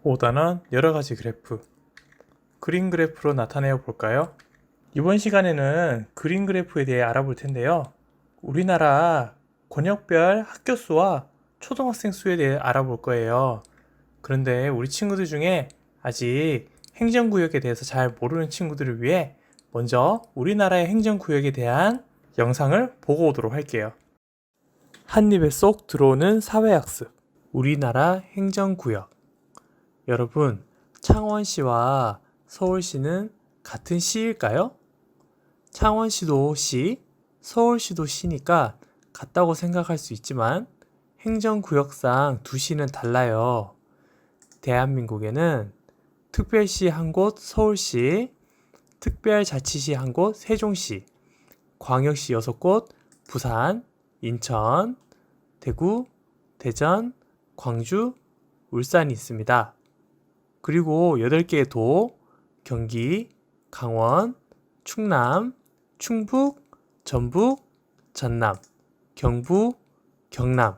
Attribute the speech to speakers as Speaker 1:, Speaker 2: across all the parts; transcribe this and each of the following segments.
Speaker 1: 5단원 여러가지 그래프, 그림 그래프로 나타내어 볼까요? 이번 시간에는 그림 그래프에 대해 알아볼 텐데요. 우리나라 권역별 학교 수와 초등학생 수에 대해 알아볼 거예요. 그런데 우리 친구들 중에 아직 행정구역에 대해서 잘 모르는 친구들을 위해 먼저 우리나라의 행정구역에 대한 영상을 보고 오도록 할게요. 한 입에 쏙 들어오는 사회학습, 우리나라 행정구역. 여러분, 창원시와 서울시는 같은 시일까요? 창원시도 시, 서울시도 시니까 같다고 생각할 수 있지만 행정구역상 두 시는 달라요. 대한민국에는 특별시 한 곳 서울시, 특별자치시 한 곳 세종시, 광역시 6곳 부산, 인천, 대구, 대전, 광주, 울산이 있습니다. 그리고 8개의 도, 경기, 강원, 충남, 충북, 전북, 전남, 경북, 경남이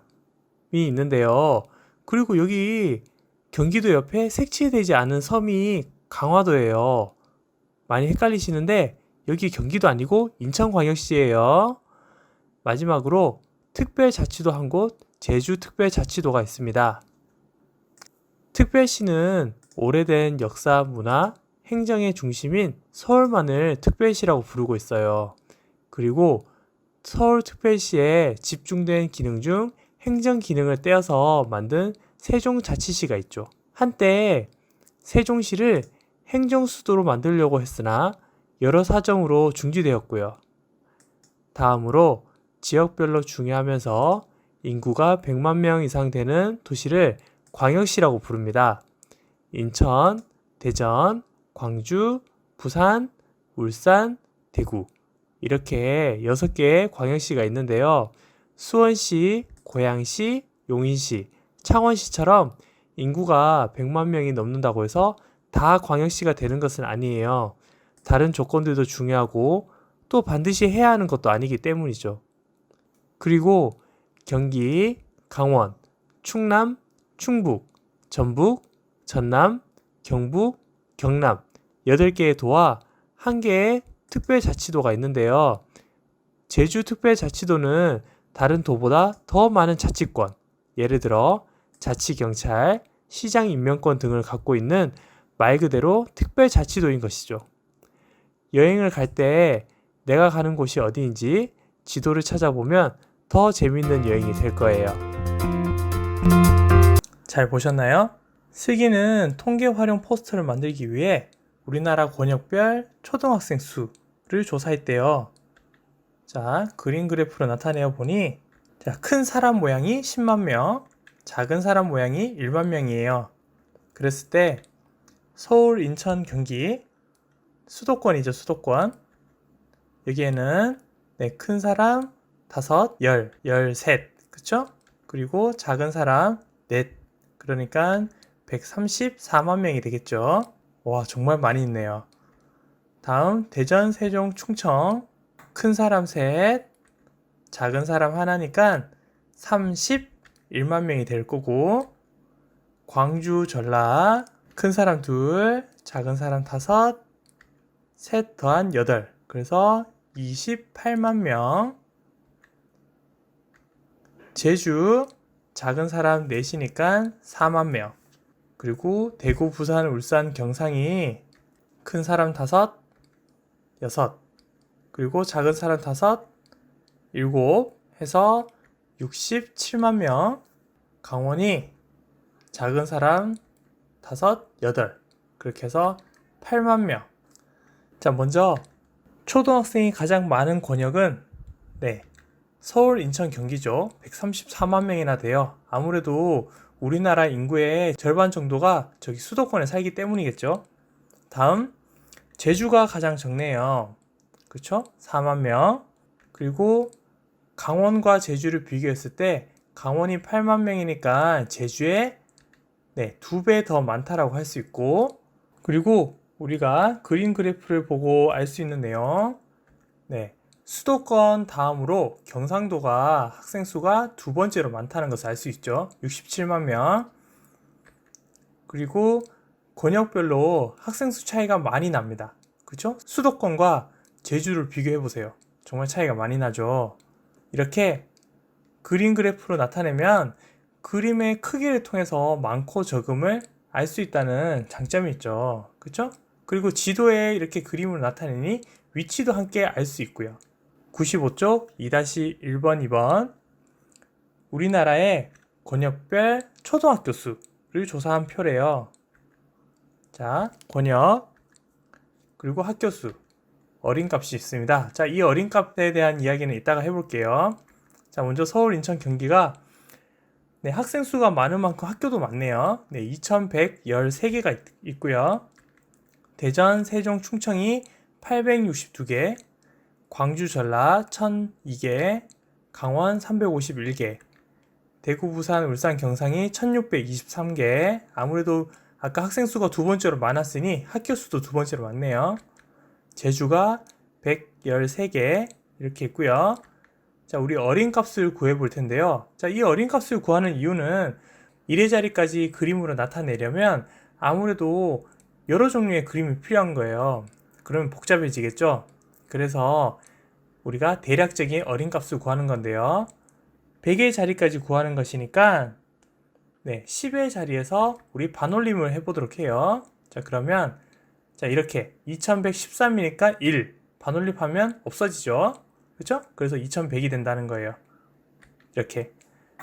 Speaker 1: 있는데요. 그리고 여기 경기도 옆에 색칠되지 않은 섬이 강화도예요. 많이 헷갈리시는데 여기 경기도 아니고 인천광역시예요. 마지막으로 특별자치도 한 곳, 제주특별자치도가 있습니다. 특별시는 오래된 역사, 문화, 행정의 중심인 서울만을 특별시라고 부르고 있어요. 그리고 서울특별시에 집중된 기능 중 행정 기능을 떼어서 만든 세종자치시가 있죠. 한때 세종시를 행정수도로 만들려고 했으나 여러 사정으로 중지되었고요. 다음으로 지역별로 중요하면서 인구가 100만 명 이상 되는 도시를 광역시라고 부릅니다. 인천, 대전, 광주, 부산, 울산, 대구 이렇게 6개의 광역시가 있는데요. 수원시, 고양시, 용인시, 창원시처럼 인구가 100만 명이 넘는다고 해서 다 광역시가 되는 것은 아니에요. 다른 조건들도 중요하고 또 반드시 해야 하는 것도 아니기 때문이죠. 그리고 경기, 강원, 충남, 충북, 전북, 전남, 경북, 경남 8개의 도와 1개의 특별자치도가 있는데요. 제주특별자치도는 다른 도보다 더 많은 자치권, 예를 들어 자치경찰, 시장 임명권 등을 갖고 있는 말 그대로 특별자치도인 것이죠. 여행을 갈 때 내가 가는 곳이 어디인지 지도를 찾아보면 더 재밌는 여행이 될 거예요. 잘 보셨나요? 슬기는 통계 활용 포스터를 만들기 위해 우리나라 권역별 초등학생 수를 조사했대요. 자, 그림 그래프로 나타내어 보니 큰 사람 모양이 10만 명, 작은 사람 모양이 1만 명이에요. 그랬을 때 서울, 인천, 경기 수도권이죠, 수도권. 여기에는 큰 사람 5, 10, 13, 그쵸? 그리고 작은 사람 4, 그러니까 134만 명이 되겠죠. 와, 정말 많이 있네요. 다음 대전, 세종, 충청 큰 사람 3, 작은 사람 하나니까 31만 명이 될 거고, 광주, 전라 큰 사람 2, 작은 사람 5, 셋 더한 8, 그래서 28만 명. 제주 작은 사람 4이니까 4만 명. 그리고 대구, 부산, 울산, 경상이 큰 사람 5, 6, 그리고 작은 사람 5, 7 해서 67만 명. 강원이 작은 사람 5, 8 그렇게 해서 8만 명. 자, 먼저 초등학생이 가장 많은 권역은 서울, 인천, 경기죠. 134만 명이나 돼요. 아무래도 우리나라 인구의 절반 정도가 저기 수도권에 살기 때문이겠죠. 다음 제주가 가장 적네요. 그렇죠? 4만 명. 그리고 강원과 제주를 비교했을 때 강원이 8만 명이니까 제주에 2배 더 많다라고 할 수 있고, 그리고 우리가 그림 그래프를 보고 알 수 있는 내용, 네, 수도권 다음으로 경상도가 학생 수가 두 번째로 많다는 것을 알 수 있죠. 67만 명. 그리고 권역별로 학생 수 차이가 많이 납니다. 그렇죠? 수도권과 제주를 비교해 보세요. 정말 차이가 많이 나죠. 이렇게 그림 그래프로 나타내면 그림의 크기를 통해서 많고 적음을 알 수 있다는 장점이 있죠. 그렇죠? 그리고 지도에 이렇게 그림으로 나타내니 위치도 함께 알 수 있고요. 95쪽 2-1번 2번 우리나라의 권역별 초등학교 수를 조사한 표래요. 자, 권역 그리고 학교 수 어린값이 있습니다. 자, 이 어린값에 대한 이야기는 이따가 해볼게요. 자, 먼저 서울, 인천, 경기가 네, 학생 수가 많은 만큼 학교도 많네요. 네, 2113개가 있고요. 대전, 세종, 충청이 862개, 광주, 전라 1002개, 강원 351개, 대구, 부산, 울산, 경상이 1623개. 아무래도 아까 학생 수가 두 번째로 많았으니 학교 수도 두 번째로 많네요. 제주가 113개 이렇게 있고요. 자, 우리 어린값을 구해 볼 텐데요. 자, 이 어린값을 구하는 이유는 1의 자리까지 그림으로 나타내려면 아무래도 여러 종류의 그림이 필요한 거예요. 그러면 복잡해지겠죠? 그래서 우리가 대략적인 어린값을 구하는 건데요. 100의 자리까지 구하는 것이니까 네, 10의 자리에서 우리 반올림을 해보도록 해요. 자, 그러면 자, 이렇게 2113이니까 1 반올림하면 없어지죠. 그렇죠? 그래서 2100이 된다는 거예요. 이렇게.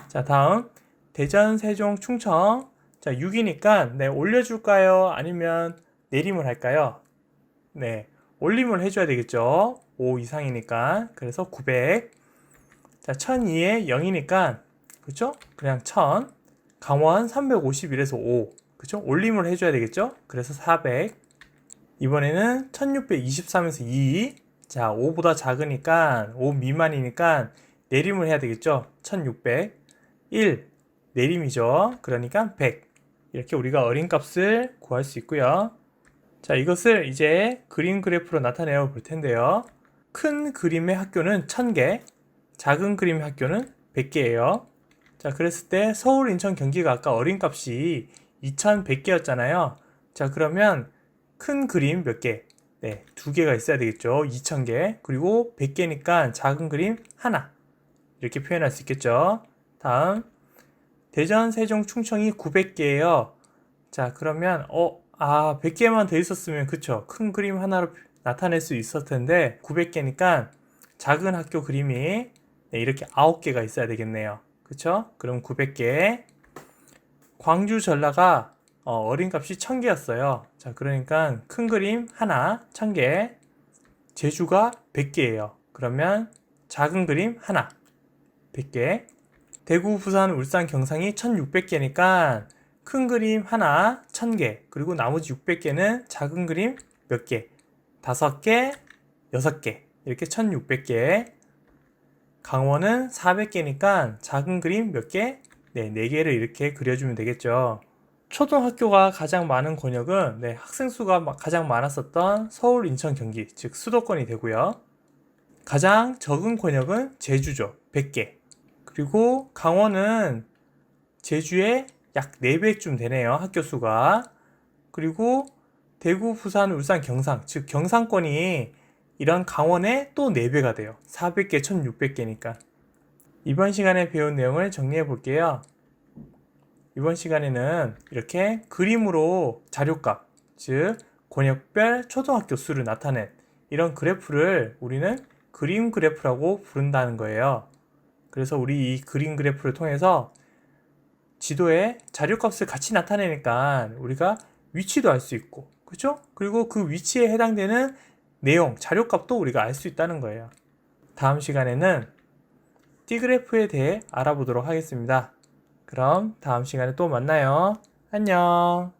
Speaker 1: 자, 다음 대전, 세종, 충청. 자, 6이니까 네, 올려줄까요? 아니면 내림을 할까요? 네, 올림을 해줘야 되겠죠. 5 이상이니까. 그래서 900. 자, 1002에 0이니까 그렇죠? 그냥 1000. 강원 351에서 5. 그렇죠? 올림을 해줘야 되겠죠? 그래서 400. 이번에는 1623에서 2. 자, 5보다 작으니까 5 미만이니까 내림을 해야 되겠죠? 1600. 1 내림이죠. 그러니까 100. 이렇게 우리가 어린값을 구할 수 있고요. 자, 이것을 이제 그림 그래프로 나타내어 볼 텐데요. 큰 그림의 학교는 1000개, 작은 그림의 학교는 100개예요. 자, 그랬을 때 서울, 인천, 경기가 아까 어린값이 2100개였잖아요. 자, 그러면 큰 그림 몇 개? 네, 2개가 있어야 되겠죠. 2000개. 그리고 100개니까 작은 그림 하나. 이렇게 표현할 수 있겠죠. 다음 대전, 세종, 충청이 900개예요. 자, 그러면 100개만 더 있었으면 그쵸? 큰 그림 하나로 나타낼 수 있었을 텐데 900개니까 작은 학교 그림이 네, 이렇게 9개가 있어야 되겠네요. 그쵸? 그럼 900개. 광주, 전라가 어린값이 1000개였어요. 자, 그러니까 큰 그림 하나 1000개. 제주가 100개예요. 그러면 작은 그림 하나 100개. 대구, 부산, 울산, 경상이 1600개니까 큰 그림 하나 1000개. 그리고 나머지 600개는 작은 그림 몇 개? 5개, 6개. 이렇게 1600개. 강원은 400개니까 작은 그림 몇 개? 네, 4개를 이렇게 그려주면 되겠죠. 초등학교가 가장 많은 권역은 네, 학생 수가 가장 많았었던 서울, 인천, 경기, 즉 수도권이 되고요. 가장 적은 권역은 제주죠. 100개. 그리고 강원은 제주의 약 4배쯤 되네요. 학교 수가. 그리고 대구, 부산, 울산, 경상, 즉 경상권이 이런 강원의 또 4배가 돼요. 400개, 1600개니까. 이번 시간에 배운 내용을 정리해 볼게요. 이번 시간에는 이렇게 그림으로 자료값, 즉 권역별 초등학교 수를 나타낸 이런 그래프를 우리는 그림 그래프라고 부른다는 거예요. 그래서 우리 이 그림 그래프를 통해서 지도에 자료값을 같이 나타내니까 우리가 위치도 알 수 있고, 그렇죠? 그리고 그 위치에 해당되는 내용, 자료값도 우리가 알 수 있다는 거예요. 다음 시간에는 T그래프에 대해 알아보도록 하겠습니다. 그럼 다음 시간에 또 만나요. 안녕.